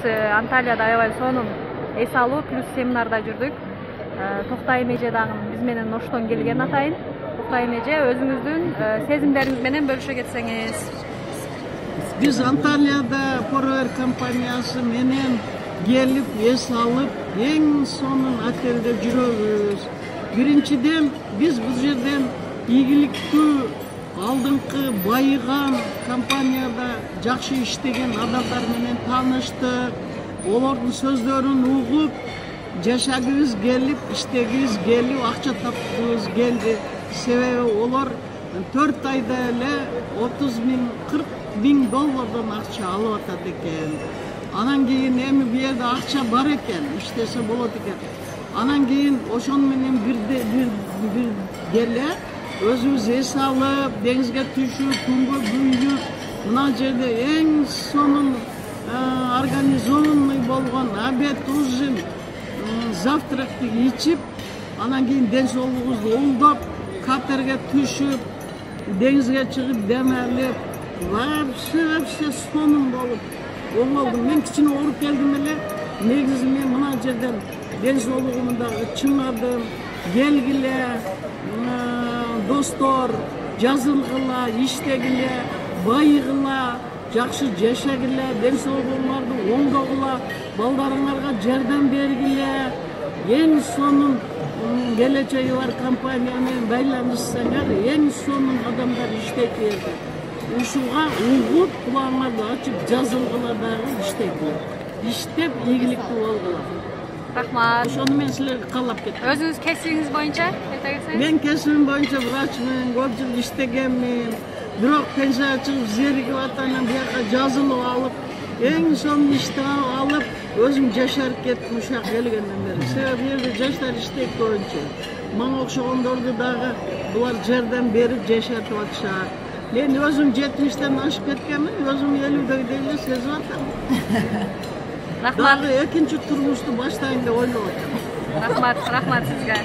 биз Анталияда аябай сонун эс алуу плюс семинарда жүрдүк. Токтайым эже дагы биз менен Оштон келген атайын. Токтайым эже, өзүңүздүн сезимдериңиз менен бөлүшө кетсеңиз. Биз Анталияда Forever компаниясы менен келип эс алып, эң сонун отелде жүрөбүз. Биринчиден биз бул жерден ийгиликтүү, алдыңкы байыган компанияда жакшы иштеген адамдар менен таныштык. Олордун сөздөрүн угуп, жашагыбыз келип, иштегибиз келип, акча тапкыбыз келди. Себеби олар 4 айда эле 30 миң, 40 миң доллардан акча алып атат экен. Анан кийин эми бу жерде акча бар экен, иштесе болот экен. Анан кийин ошону менен бир деле өзүбүз эс алып, деңизге түшүп, күнгө күйүп, мына жерде эң сонун организованный болгон обед, ужин, завтракты ичип, анан кийин ден соолугубузду оңдоп, катерге түшүп, деңизге чыгып демелип, вообще сонун болуп оңолдум. Мен кичине ооруп келдим эле, негизи мен мына жерден ден соолугумду дагы чыңардым. Келгиле, достор, жазылгыла, иштегиле, байыгыла, жакшы жашагиле, ден соолугуңарды оңдогула, балдарыңарга жардам бергиле. Эң сонун келечеги бар компания менен байланышсаңар, эң сонун адамдар иштейт. Ушуга угуп, кулагыңарды ачып, жазылгыла дагы иштегиле. Иштеп, ийгиликтүү болгула. Рахмат. Ошону мен силерге каалап кеттим. Өзүңүз кесибиңиз боюнча айта кетсеңиз? Мен кесибим боюнча врачмын, көп жыл иштегенмин. Бирок пенсияга чыгып зеригип атам, бияка жазылып алып, эң сонун ишти алып, өзүм жашарып кеттим ушуга келгенден бери. Себеби бу жерде жаштар иштейт көбүнчө. Мага окшогондорду дагы булар жардам берип жашатып атышат. Мен өзүм 70-тен ашып кеткенмин, өзүм 50-дөгү эле сезип атам. Рахмат. Дагы экинчи турмушту баштайын деп ойлоп атам. Рахмат сизге.